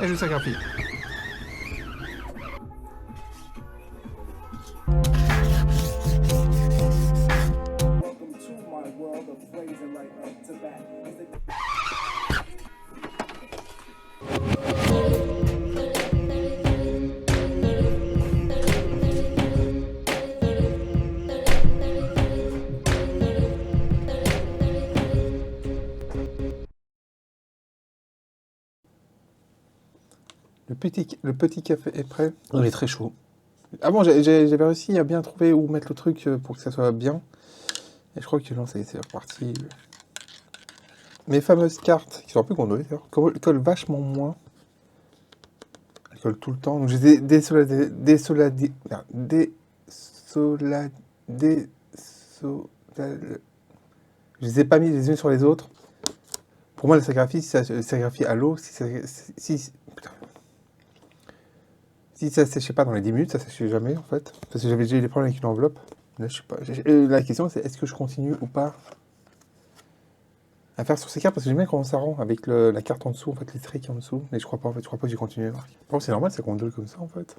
Et je sacrifie. Le petit café est prêt. Il est très chaud. Ah bon, j'avais réussi à bien trouver où mettre le truc pour que ça soit bien. Et je crois que non, c'est reparti. Mes fameuses cartes, qui sont un peu gondolées d'ailleurs, collent vachement moins. Elles collent tout le temps. Donc je les ai je les ai pas mis les unes sur les autres. Pour moi, le sacrifice, ça se sacrifie à l'eau. Si ça séchait pas dans les 10 minutes, ça séchait jamais en fait. Parce que j'avais déjà eu des problèmes avec une enveloppe. Là, je sais pas. La question, c'est est-ce que je continue ou pas à faire sur ces cartes, parce que j'aime bien comment ça rend avec la carte en dessous, en fait, les traits qui en dessous. Mais je crois pas, en fait, je crois pas que j'ai continué. Par contre, c'est normal, ça condole comme ça, en fait.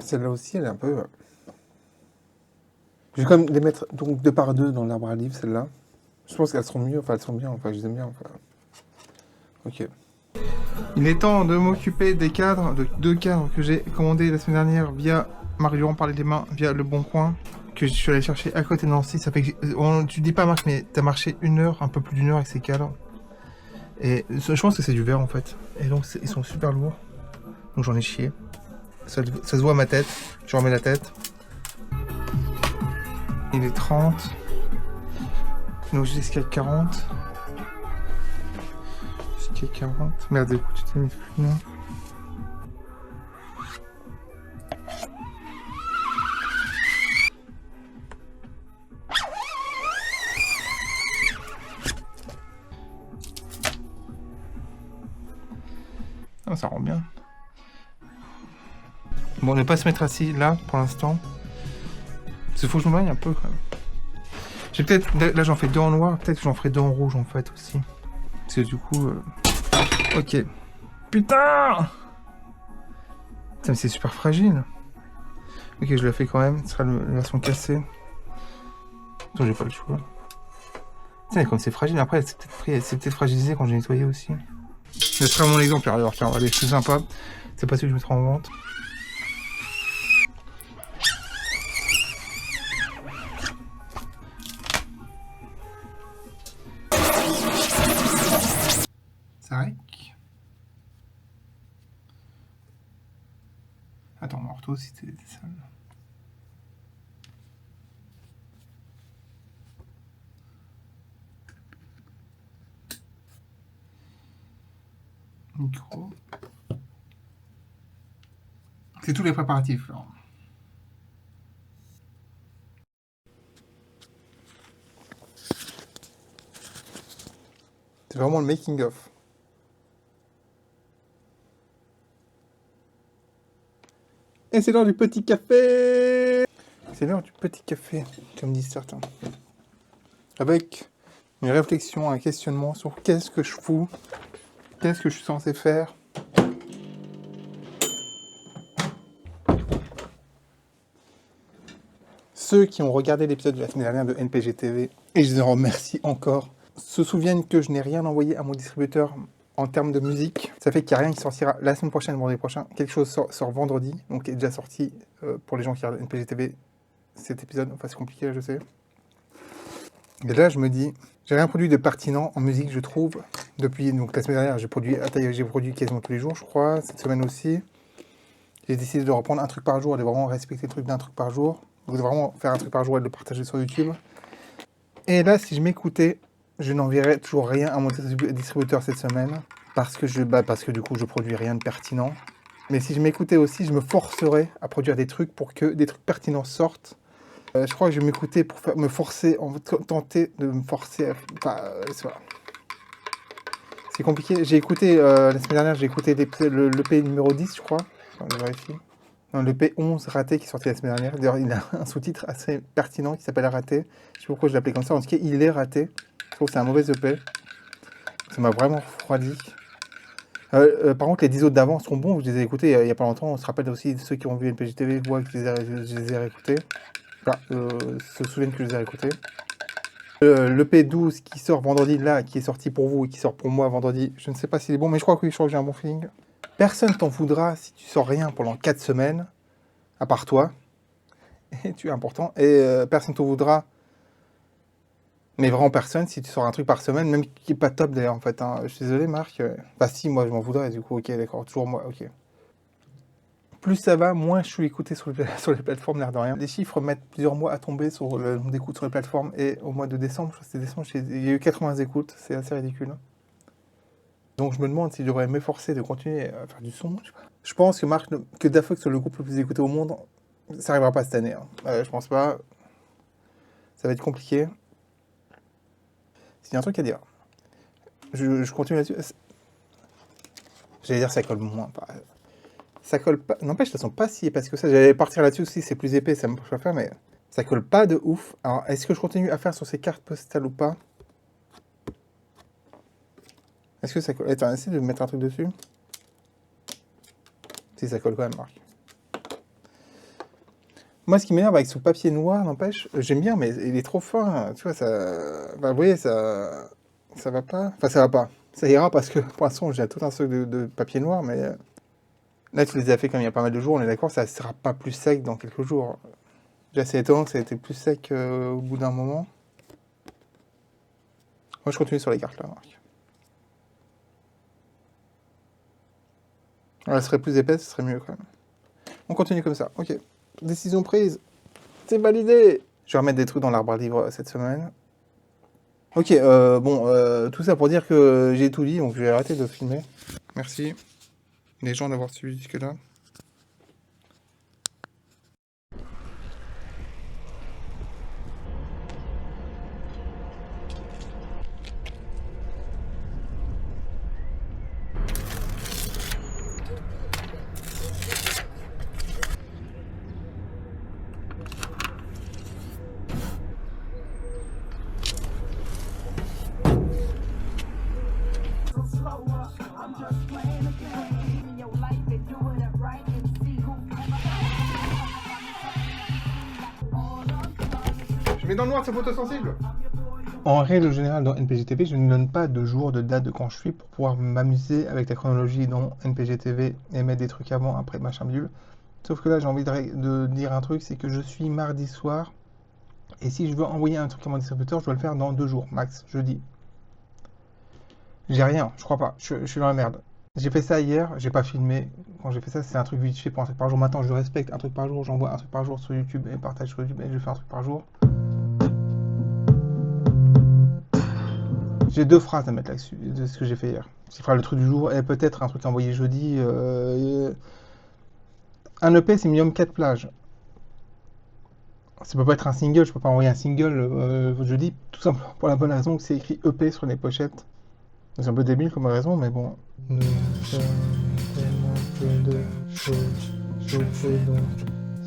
Celle-là aussi, elle est un peu... Je vais quand même les mettre donc 2 par 2 dans l'arbre à livres, celle-là. Je pense qu'elles seront mieux, enfin, elles sont bien, enfin, je les aime bien, enfin. Ok. Il est temps de m'occuper des cadres, de 2 cadres que j'ai commandés la semaine dernière via Marion, parler des mains, via Le Bon Coin, que je suis allé chercher à côté de Nancy. Ça fait que tu dis pas, Marc, mais t'as marché 1 heure, un peu plus d'1 heure avec ces cadres. Et je pense que c'est du verre en fait. Et donc ils sont super lourds. Donc j'en ai chié. Ça se voit à ma tête. Je remets la tête. Il est 30. Donc jusqu'à 40. Jusqu'à 40. Merde, du coup, tu t'es mis plus loin. Ah, ça rend bien. Bon, on ne va pas se mettre assis là pour l'instant. Parce qu'il faut que je me baigne un peu quand même. J'ai peut-être. Là, j'en fais 2 en noir. Peut-être que j'en ferai 2 en rouge en fait aussi. Parce que du coup. Ok. Putain! Putain, mais c'est super fragile. Ok, je la fais quand même. Ce sera la version cassée. Attends, j'ai pas le choix. Tiens, comme c'est fragile, après, c'est peut-être fragilisé quand j'ai nettoyé aussi. Ce sera mon exemplaire. Alors, tiens, allez, c'est sympa. C'est pas celui que je mettrai en vente. Ça règle. Attends, mon ortho, si c'était sale. Micro. C'est tous les préparatifs, là. C'est vraiment le making of. Et c'est l'heure du petit café. C'est l'heure du petit café, comme disent certains. Avec une réflexion, un questionnement sur qu'est-ce que je fous, qu'est-ce que je suis censé faire. Ceux qui ont regardé l'épisode de la semaine dernière de NPG TV, et je les en remercie encore, se souviennent que je n'ai rien envoyé à mon distributeur en termes de musique. Ça fait qu'il n'y a rien qui sortira la semaine prochaine, vendredi prochain. Quelque chose sort vendredi, donc est déjà sorti pour les gens qui regardent NPG TV cet épisode. Enfin, c'est compliqué, je sais. Et là, je me dis, j'ai rien produit de pertinent en musique, je trouve. Depuis donc, la semaine dernière, j'ai produit quasiment tous les jours, je crois. Cette semaine aussi. J'ai décidé de reprendre un truc par jour, de vraiment respecter le truc d'un truc par jour. Donc de vraiment faire un truc par jour et de le partager sur YouTube. Et là, si je m'écoutais, je n'enverrais toujours rien à mon distributeur cette semaine. Parce que du coup, je produis rien de pertinent. Mais si je m'écoutais aussi, je me forcerais à produire des trucs pour que des trucs pertinents sortent. Je crois que je vais m'écouter pour me forcer, tenter de me forcer à... Voilà. C'est compliqué. J'ai écouté, la semaine dernière, j'ai écouté l'EP numéro 10, je crois. Attends, je vérifie. Non, l'EP 11 raté qui est sorti la semaine dernière. D'ailleurs, il a un sous-titre assez pertinent qui s'appelle Raté. Je sais pas pourquoi je l'appelais comme ça. En tout cas, il est raté. Je trouve que c'est un mauvais EP. Ça m'a vraiment refroidi. Par contre, les 10 autres d'avant sont bons, je les ai écoutés il y a pas longtemps. On se rappelle aussi, ceux qui ont vu NPJTV voient que je les ai réécoutés. Enfin, se souviennent que je les ai réécoutés. Le P12 qui sort vendredi, là, qui est sorti pour vous et qui sort pour moi vendredi, je ne sais pas s'il est bon, mais je crois que j'ai un bon feeling. Personne t'en voudra si tu sors rien pendant 4 semaines, à part toi. Et tu es important. Et personne t'en voudra, mais vraiment personne, si tu sors un truc par semaine, même qui est pas top d'ailleurs, en fait. Hein. Je suis désolé, Marc. Bah si, moi, je m'en voudrais, du coup, ok, d'accord, toujours moi, ok. Plus ça va, moins je suis écouté sur les plateformes, l'air de rien. Les chiffres mettent plusieurs mois à tomber sur le nombre d'écoutes sur les plateformes, et au mois de décembre, je crois que c'était décembre, il y a eu 80 écoutes, c'est assez ridicule. Donc je me demande si je devrais m'efforcer de continuer à faire du son. Je pense que que Da Fox soit le groupe le plus écouté au monde, ça arrivera pas cette année. Hein. Je pense pas. Ça va être compliqué. S'il y a un truc à dire, je continue là-dessus. J'allais dire ça colle moins. Ça colle pas. N'empêche, elles sont pas si épais que ça. J'allais partir là-dessus aussi, c'est plus épais, ça me peut pas faire, mais ça colle pas de ouf. Alors, est-ce que je continue à faire sur ces cartes postales ou pas? Est-ce que ça colle? Attends, essaie de mettre un truc dessus. Si ça colle quand même, Marc. Moi, ce qui m'énerve avec ce papier noir, n'empêche, j'aime bien, mais il est trop fin. Tu vois, ça. Bah, vous voyez, ça. Ça va pas. Enfin, ça va pas. Ça ira parce que pour l'instant, j'ai tout un stock de papier noir, mais. Là, tu les as fait comme il y a pas mal de jours, on est d'accord, ça ne sera pas plus sec dans quelques jours. Déjà, c'est étonnant que ça ait été plus sec au bout d'un moment. Moi, je continue sur les cartes là, Marc. Elle serait plus épaisse, ce serait mieux quand même. On continue comme ça, ok. Décision prise. C'est validé. Je vais remettre des trucs dans l'arbre à livre cette semaine. Ok, bon, tout ça pour dire que j'ai tout dit, donc je vais arrêter de filmer. Merci les gens d'avoir suivi jusque-là. Je mets dans le noir, c'est photosensible. En règle générale, dans NPGTV, je ne donne pas de jour, de date de quand je suis pour pouvoir m'amuser avec la chronologie dans NPGTV et mettre des trucs avant, après, machin bidule. Sauf que là, j'ai envie de dire un truc, c'est que je suis mardi soir. Et si je veux envoyer un truc à mon distributeur, je dois le faire dans 2 jours, max, jeudi. J'ai rien, je crois pas, je suis dans la merde. J'ai fait ça hier, j'ai pas filmé. Quand j'ai fait ça, c'est un truc vite fait pour un truc par jour. Maintenant, je respecte un truc par jour, j'envoie un truc par jour sur YouTube et partage sur YouTube et je fais un truc par jour. J'ai 2 phrases à mettre là-dessus de ce que j'ai fait hier. Ce fera le truc du jour et peut-être un truc envoyé jeudi. Un EP, c'est minimum 4 plages. Ça peut pas être un single, je peux pas envoyer un single jeudi, tout simplement pour la bonne raison que c'est écrit EP sur les pochettes. C'est un peu débile comme raison, mais bon. Nous sommes tellement peu de choses, je fais donc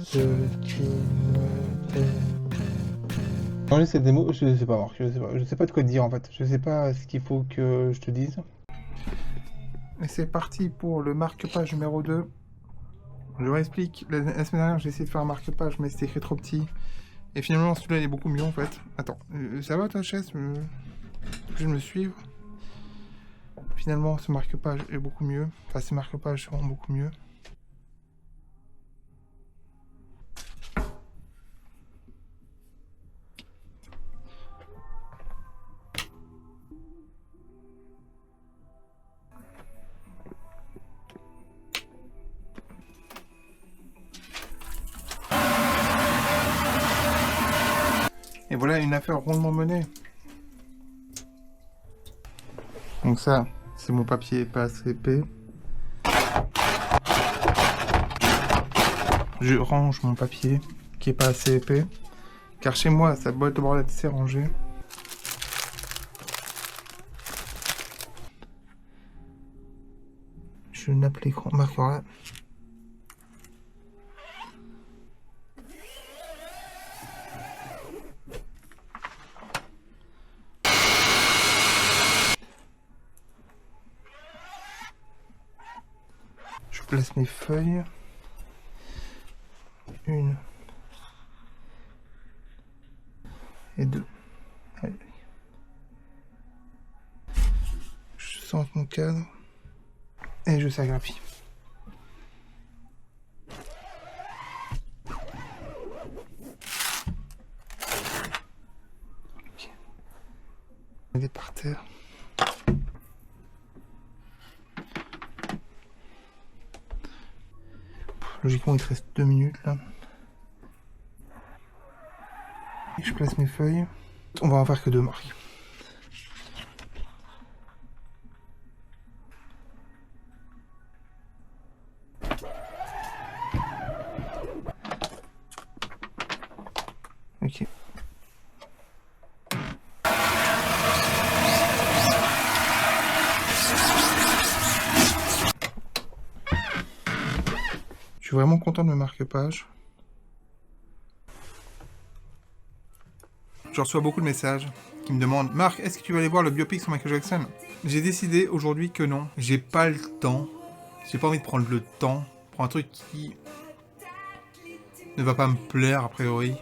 ce qui me plaît. Changer cette démo, je sais pas, Marc, je sais pas de quoi te dire en fait. Je sais pas ce qu'il faut que je te dise. Et c'est parti pour le marque-page numéro 2. Je réexplique, la semaine dernière j'ai essayé de faire un marque-page mais c'était écrit trop petit. Et finalement celui-là il est beaucoup mieux en fait. Attends, ça va ta chaise? Je me suivre. Finalement ce marque-page est beaucoup mieux. Enfin ces marque-pages seront beaucoup mieux. Et voilà une affaire rondement menée. Donc ça, c'est mon papier pas assez épais. Je range mon papier qui est pas assez épais. Car chez moi, sa boîte de branlette s'est rangée. Je nappe l'écran marqueur là. place mes feuilles. Une. Et deux. Allez. Je sens mon cadre. Et je sérigraphie. Ok. Il est par terre. Logiquement, il te reste 2 minutes là. Et je place mes feuilles. On va en faire que 2 marques. Ok. Je suis vraiment content de mes marque-pages. Je reçois beaucoup de messages qui me demandent « Marc, est-ce que tu vas aller voir le biopic sur Michael Jackson ?» J'ai décidé aujourd'hui que non. J'ai pas le temps. J'ai pas envie de prendre le temps pour un truc qui ne va pas me plaire a priori.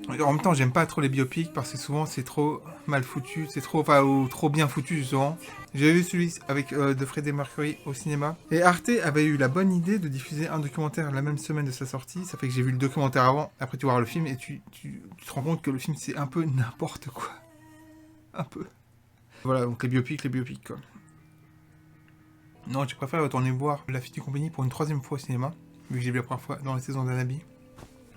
En même temps, j'aime pas trop les biopics parce que souvent c'est trop mal foutu, c'est trop, enfin, ou trop bien foutu justement. J'avais vu celui avec de Freddie Mercury au cinéma. Et Arte avait eu la bonne idée de diffuser un documentaire la même semaine de sa sortie. Ça fait que j'ai vu le documentaire avant, après tu vois le film et tu te rends compte que le film c'est un peu n'importe quoi. Un peu. Voilà, donc les biopics quoi. Non, je préfère retourner voir La Fille du Compagnie pour une 3e fois au cinéma, vu que j'ai vu la première fois dans la saison d'Anabi.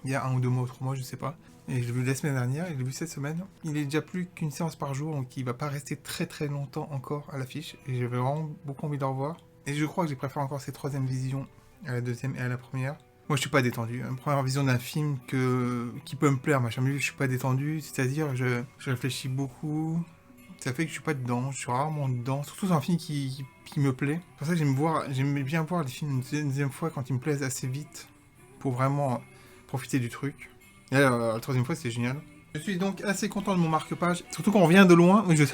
Il y a 1 ou 2 mois, 3 mois, je sais pas. Et je l'ai vu la semaine dernière, et je l'ai vu cette semaine. Il est déjà plus qu'une séance par jour, donc il va pas rester très très longtemps encore à l'affiche. Et j'avais vraiment beaucoup envie de le revoir. Et je crois que j'ai préféré encore cette 3e vision à la 2e et à la première. Moi je suis pas détendu. Une première vision d'un film qui peut me plaire, machin, mais je suis pas détendu. C'est-à-dire, je réfléchis beaucoup. Ça fait que je suis pas dedans, je suis rarement dedans. Surtout dans un film qui me plaît. C'est pour ça que j'aime bien voir les films une 2e fois quand ils me plaisent assez vite. Pour vraiment profiter du truc. Et là, la 3e fois, c'est génial. Je suis donc assez content de mon marque-page. Surtout quand on vient de loin. Je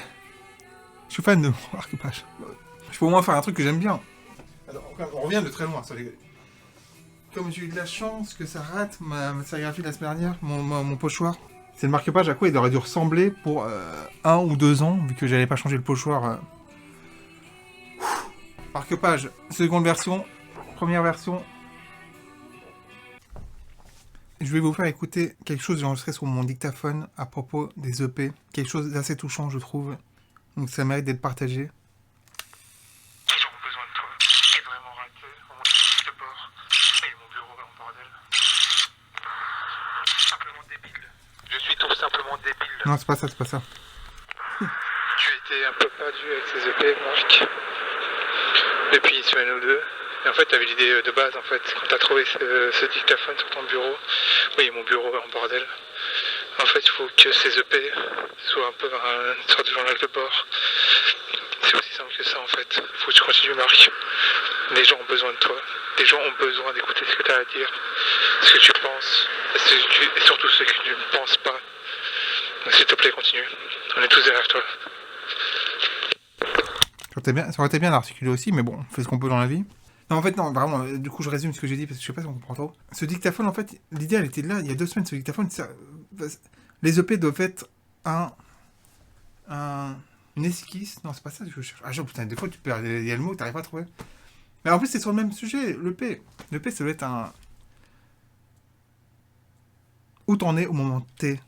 suis fan de mon marque-page. Je peux au moins faire un truc que j'aime bien. Alors, on revient de très loin. Ça, comme j'ai eu de la chance que ça rate ma sérigraphie la semaine dernière, mon pochoir. C'est le marque-page à quoi il aurait dû ressembler pour 1 ou 2 ans, vu que j'allais pas changer le pochoir. Marque-page, seconde version, première version. Je vais vous faire écouter quelque chose que j'ai enregistré sur mon dictaphone à propos des EP. Quelque chose d'assez touchant, je trouve. Donc ça mérite d'être partagé. Les gens ont besoin de toi. T'es vraiment raté. Au moins, je te bord. Et mon bureau en bordel. Simplement débile. Je suis tout simplement débile. Non, c'est pas ça, c'est pas ça. Tu étais un peu perdu avec ces EP, Marc. Depuis une semaine ou 2. Et en fait, t'avais l'idée de base, en fait, quand t'as trouvé ce dictaphone sur ton bureau. Oui, mon bureau en bordel. En fait, il faut que ces EP soient un peu une sorte de journal de bord. C'est aussi simple que ça, en fait. Il faut que tu continues, Marc. Les gens ont besoin de toi. Les gens ont besoin d'écouter ce que tu as à dire, ce que tu penses, et surtout ce que tu ne penses pas. Donc, s'il te plaît, continue. On est tous derrière toi. Ça aurait été bien d'articuler aussi, mais bon, on fait ce qu'on peut dans la vie. Non, en fait, non, vraiment, du coup, je résume ce que j'ai dit, parce que je sais pas si on comprend trop. Ce dictaphone, en fait, l'idée, elle était là, il y a 2 semaines, ce dictaphone, les EP doivent être une esquisse. Non, c'est pas ça que je cherche. Ah, genre, putain, des fois, tu perds, il y a le mot, t'arrives pas à trouver. Mais en plus, c'est sur le même sujet, l'EP. L'EP, ça doit être un... Où t'en es au moment T.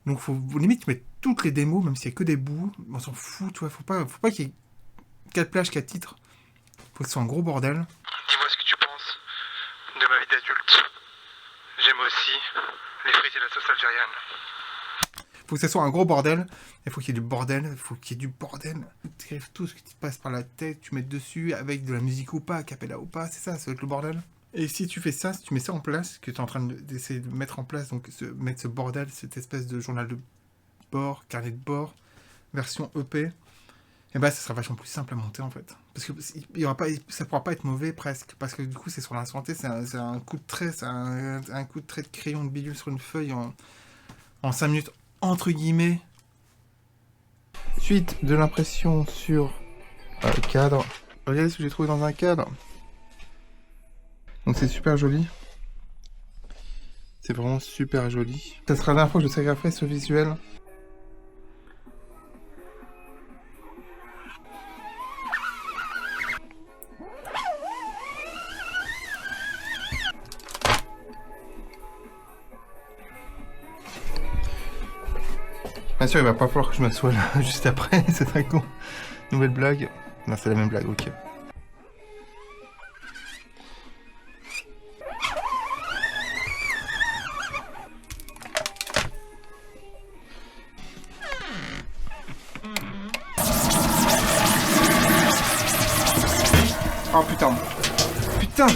Donc, limite, tu mets toutes les démos, même s'il y a que des bouts, on s'en fout, tu vois, faut pas qu'il y ait 4 plages, 4 titres. Faut que ce soit un gros bordel. Dis-moi ce que tu penses de ma vie d'adulte. J'aime aussi les frites et la sauce algérienne. Faut que ça soit un gros bordel. Il faut qu'il y ait du bordel. Il faut qu'il y ait du bordel. Tu écrives tout ce qui te passe par la tête. Tu mets dessus avec de la musique ou pas, a cappella ou pas. C'est ça va être le bordel. Et si tu fais ça, si tu mets ça en place, que tu es en train d'essayer de mettre en place, donc mettre ce bordel, cette espèce de journal de bord, carnet de bord, version EP, et bah ça sera vachement plus simple à monter en fait. Parce que ça pourra pas être mauvais presque. Parce que du coup c'est sur la santé, c'est un coup de trait, c'est un coup de trait de crayon de bidule sur une feuille en 5 minutes entre guillemets. Suite de l'impression sur cadre. Regardez ce que j'ai trouvé dans un cadre. Donc c'est super joli. C'est vraiment super joli. Ça sera la dernière fois que je sérigrapherai ce visuel. Bien sûr, il va pas falloir que je m'assoie là juste après, c'est très con. Nouvelle blague. Non, c'est la même blague, ok. Oh putain. Putain.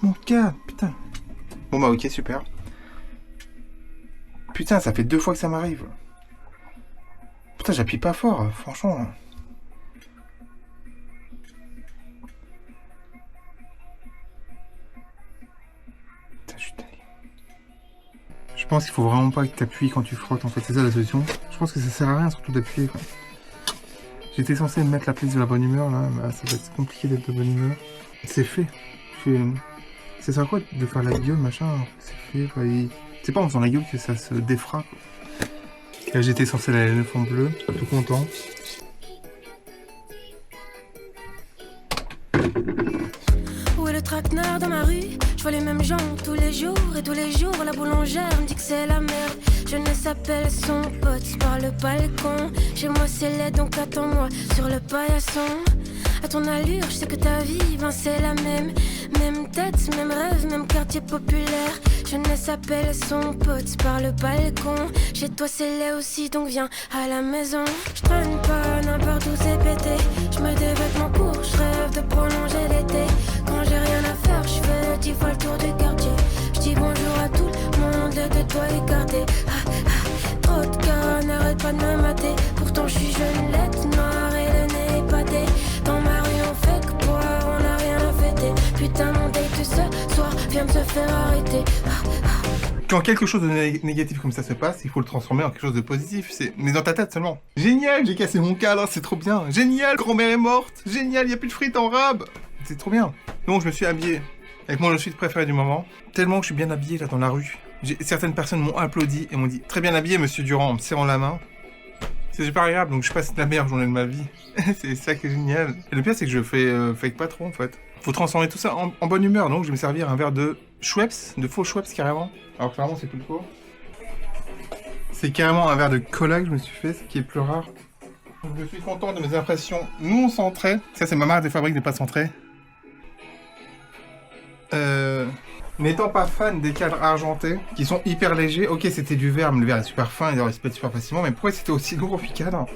Mon gars, putain. Bon bah ok, super. Putain, ça fait 2 fois que ça m'arrive. Putain, j'appuie pas fort, franchement. Putain, je suis dingue. Je pense qu'il faut vraiment pas que t'appuies quand tu frottes, en fait, c'est ça la solution. Je pense que ça sert à rien, surtout d'appuyer, quoi. J'étais censé mettre la place de la bonne humeur, là, bah, ça va être compliqué d'être de bonne humeur. C'est fait. C'est ça quoi, de faire la gueule, machin, c'est fait, quoi. C'est pas en faisant la gueule que ça se défera, quoi. Là, j'étais censé aller à l'éléphant bleu, tout content. Où est le traquenard dans ma rue? Je vois les mêmes gens tous les jours. Et tous les jours la boulangère me dit que c'est la merde. Jeunesse appelle son pote par le balcon. Chez moi c'est laid donc attends-moi sur le paillasson. À ton allure je sais que ta vie ben c'est la même. Même tête, même rêve, même quartier populaire. Jeunesse appelle son pote par le balcon. Chez toi c'est laid aussi donc viens à la maison. Je traîne pas n'importe où c'est pété. Je mets des vêtements courts, je rêve de prolonger l'été. Quand j'ai rien à faire, je fais 10 fois le tour du quartier. Je dis bonjour à tout le monde, les de toi écartés. Trop de gars n'arrêtent pas de me mater. Pourtant je suis jeune, lettre noire et le nez épaté. Dans ma rue on fait que boire, on n'a rien à fêter. Putain mon date ce soir vient de se faire arrêter. Quand quelque chose de négatif comme ça se passe, il faut le transformer en quelque chose de positif. Mais dans ta tête seulement. Génial, j'ai cassé mon cadre, c'est trop bien. Génial, grand-mère est morte. Génial, il y a plus de frites en rab. C'est trop bien. Donc je me suis habillé avec mon outfit préféré du moment. Tellement que je suis bien habillé là dans la rue. Certaines personnes m'ont applaudi et m'ont dit très bien habillé monsieur Durand en me serrant la main. C'est super agréable, donc je passe la meilleure journée de ma vie. C'est ça qui est génial. Et le pire c'est que je fais fake pas trop en fait. Faut transformer tout ça en bonne humeur, donc je vais me servir un verre de Schweppes, de faux Schweppes carrément. Alors clairement c'est plus le faux. C'est carrément un verre de cola que je me suis fait, ce qui est plus rare. Donc, je suis content de mes impressions non centrées. Ça c'est ma marque de fabrique des pas centrés. N'étant pas fan des cadres argentés, qui sont hyper légers, ok c'était du verre, mais le verre est super fin, il se pète super facilement, mais pourquoi c'était aussi lourd au cadre?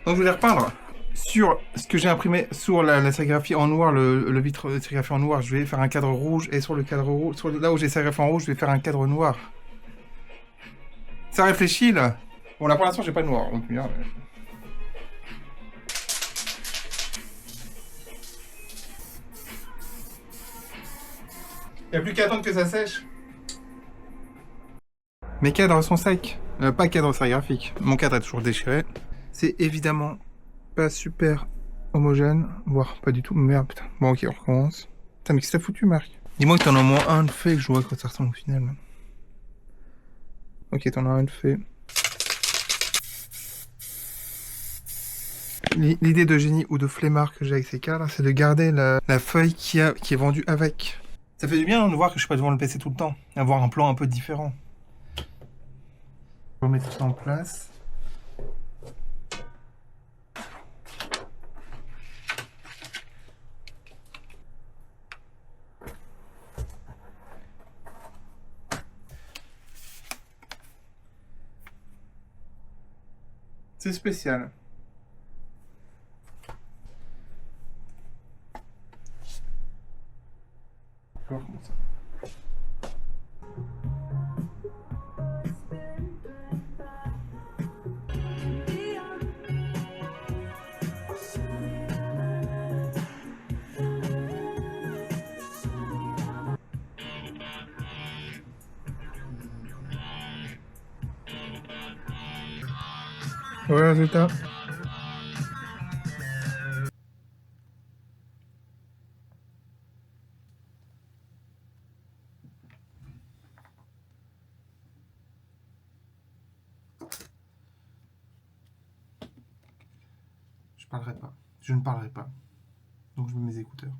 Donc je vais les repeindre sur ce que j'ai imprimé sur la sérigraphie en noir, le vitre sérigraphié en noir, je vais faire un cadre rouge, et sur le cadre rouge, là où j'ai sérigraphié en rouge, je vais faire un cadre noir. Ça réfléchit là. Bon là pour l'instant j'ai pas de noir, donc bien. Il n'y a plus qu'à attendre que ça sèche. Mes cadres sont secs. Pas cadre sérigraphique. Mon cadre est toujours déchiré. C'est évidemment pas super homogène. Voire pas du tout. Merde, putain. Bon, ok, on recommence. Putain, mais qu'est-ce que t'as foutu, Marc? Dis-moi que t'en as au moins un de fait que je vois à quoi ça ressemble au final. Ok, t'en as un de fait. L'idée de génie ou de flemmard que j'ai avec ces cadres, c'est de garder la feuille qui est vendue avec. Ça fait du bien de voir que je suis pas devant le PC tout le temps, avoir un plan un peu différent. On va mettre tout ça en place. C'est spécial. Comment ça? Voilà le résultat. parlerai pas. Je ne parlerai pas. Donc je mets mes écouteurs.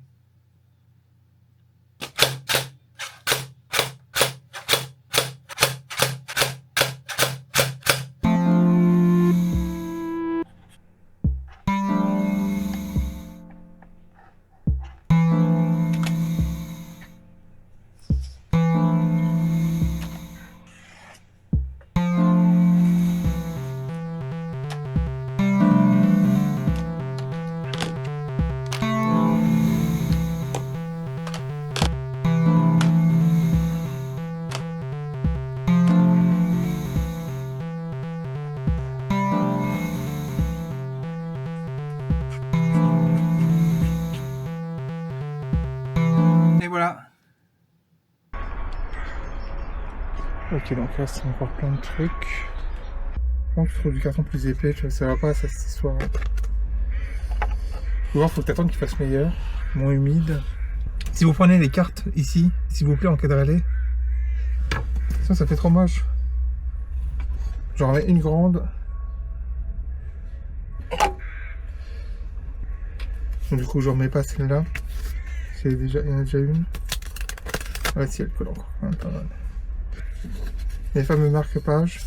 Et voilà. Ok, donc là c'est encore plein de trucs. Bon, je trouve du carton plus épais, tu vois, ça va pas ça cette histoire. Faut voir, faut t'attendre qu'il fasse meilleur, moins humide. Si vous prenez les cartes ici, s'il vous plaît, encadrez-les. Ça fait trop moche. J'en mets une grande. Donc, du coup, je remets pas celle-là. Il y en a déjà une. Ah si, elle colle encore. Pas mal. Les fameux marque-pages.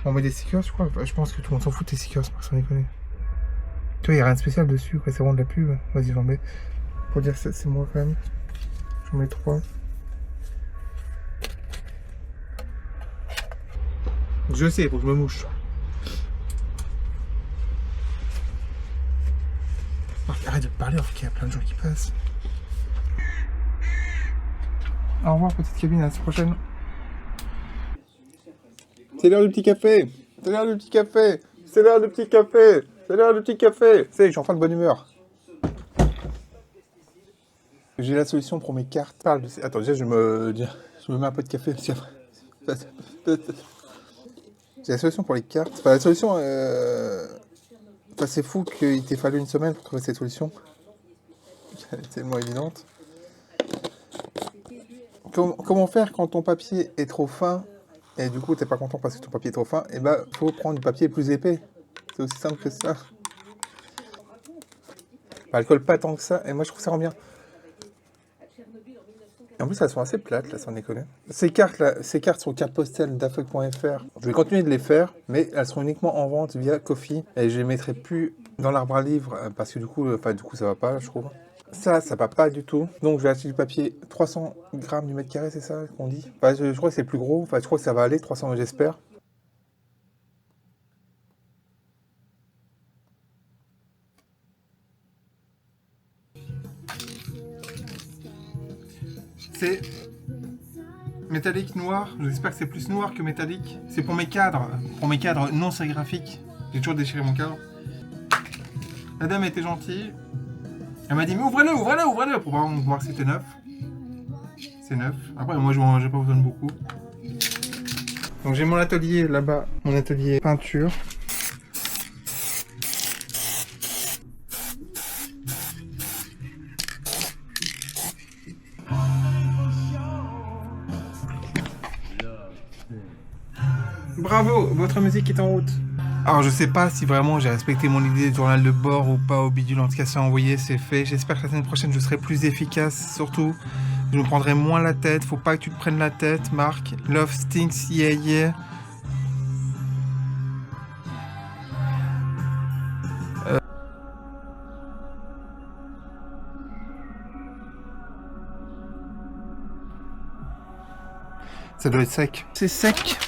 On met des stickers, je crois. Je pense que tout le monde s'en fout des stickers, sans déconner. Tu vois, il n'y a rien de spécial dessus, quoi. C'est vraiment de la pub. Vas-y, j'en mets. Pour dire que c'est moi quand même. J'en mets 3. Je sais, faut que je me mouche. Arrête de parler, alors qu'il y a plein de gens qui passent. Au revoir, petite cabine, à la semaine prochaine. C'est l'heure du petit café. C'est l'heure du petit café. C'est l'heure du petit café. C'est l'heure du petit café. C'est, je suis enfin de bonne humeur. J'ai la solution pour mes cartes. Attends, déjà, je me mets un peu de café. J'ai la solution pour les cartes. Enfin, la solution... Enfin, c'est fou qu'il t'ait fallu une semaine pour trouver cette solution. Elle est tellement évidente. Comment faire quand ton papier est trop fin et du coup t'es pas content parce que ton papier est trop fin? Et bah, faut prendre du papier plus épais. C'est aussi simple que ça. Bah, elle colle pas tant que ça et moi je trouve ça rend bien. Et en plus, elles sont assez plates, là, sans déconner. Ces cartes sont cartes postales d'Afec.fr. Je vais continuer de les faire, mais elles seront uniquement en vente via Ko-fi. Et je les mettrai plus dans l'arbre à livres, parce que du coup, ça va pas, je trouve. Ça va pas du tout. Donc, je vais acheter du papier 300 grammes du mètre carré, c'est ça qu'on dit? Enfin, je crois que c'est plus gros. Enfin, je crois que ça va aller, 300, j'espère. C'est métallique noir, j'espère que c'est plus noir que métallique. C'est pour mes cadres non sérigraphiques. J'ai toujours déchiré mon cadre. La dame était gentille. Elle m'a dit mais ouvrez-le pour voir que c'était neuf. C'est neuf. Après moi j'ai pas besoin de beaucoup. Donc j'ai mon atelier là-bas, mon atelier peinture. Bravo, votre musique est en route. Alors je sais pas si vraiment j'ai respecté mon idée de journal de bord ou pas au bidule, en tout cas c'est envoyé, c'est fait. J'espère que la semaine prochaine je serai plus efficace, surtout je me prendrai moins la tête. Faut pas que tu te prennes la tête, Marc. Love stinks, yeah yeah. Ça doit être sec. C'est sec.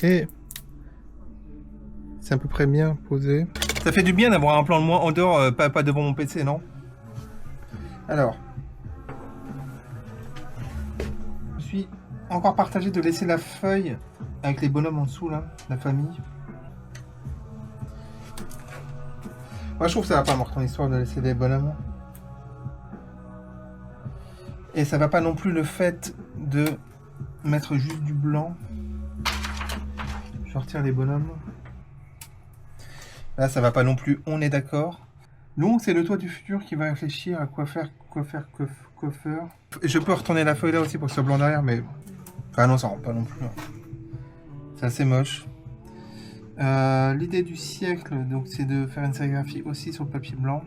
Et c'est à peu près bien posé. Ça fait du bien d'avoir un plan de moi en dehors, pas devant mon PC, non? Alors, je suis encore partagé de laisser la feuille avec les bonhommes en dessous, là, la famille. Moi, je trouve que ça va pas morte en histoire de laisser des bonhommes. Et ça va pas non plus le fait de mettre juste du blanc. Je retire les bonhommes. Là, ça va pas non plus, on est d'accord. Donc, c'est le toi du futur qui va réfléchir à quoi faire. Je peux retourner la feuille là aussi pour que ce soit blanc derrière, mais... Ah non, ça rend pas non plus. C'est assez moche. L'idée du siècle, donc, c'est de faire une sérigraphie aussi sur le papier blanc.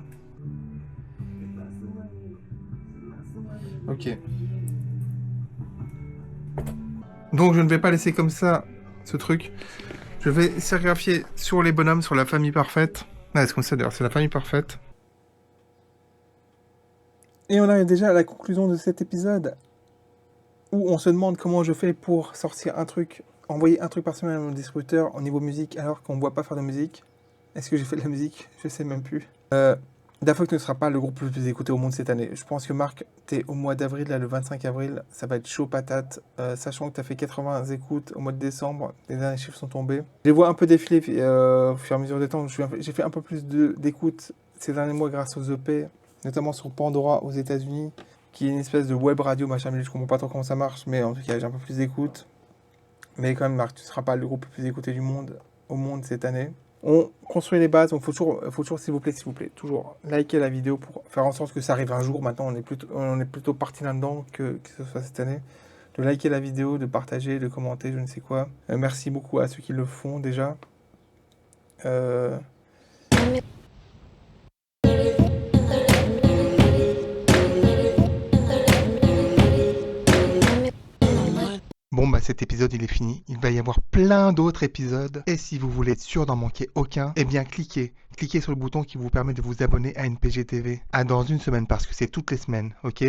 Ok. Donc je ne vais pas laisser comme ça ce truc. Je vais sérigraphier sur les bonhommes, sur la famille parfaite. Ah, c'est comme ça d'ailleurs, c'est la famille parfaite. Et on arrive déjà à la conclusion de cet épisode où on se demande comment je fais pour sortir un truc, envoyer un truc par semaine à mon distributeur au niveau musique alors qu'on ne voit pas faire de musique. Est-ce que j'ai fait de la musique? Je sais même plus. Daft Punk ne sera pas le groupe le plus écouté au monde cette année. Je pense que Marc, t'es au mois d'avril, là, le 25 avril, ça va être chaud patate. Sachant que t'as fait 80 écoutes au mois de décembre, les derniers chiffres sont tombés. Je les vois un peu défiler au fur et à mesure du temps. J'ai fait un peu plus d'écoutes ces derniers mois grâce aux EP, notamment sur Pandora aux États-Unis, qui est une espèce de web radio, machin, mais je comprends pas trop comment ça marche, mais en tout cas, j'ai un peu plus d'écoutes. Mais quand même, Marc, tu ne seras pas le groupe le plus écouté du monde, au monde cette année. On construit les bases, donc faut toujours, s'il vous plaît, toujours liker la vidéo pour faire en sorte que ça arrive un jour. Maintenant, on est plutôt parti là-dedans que ce soit cette année. De liker la vidéo, de partager, de commenter, je ne sais quoi. Merci beaucoup à ceux qui le font déjà. Bon bah cet épisode il est fini, il va y avoir plein d'autres épisodes et si vous voulez être sûr d'en manquer aucun, eh bien cliquez sur le bouton qui vous permet de vous abonner à NPG TV. À dans une semaine parce que c'est toutes les semaines, ok ?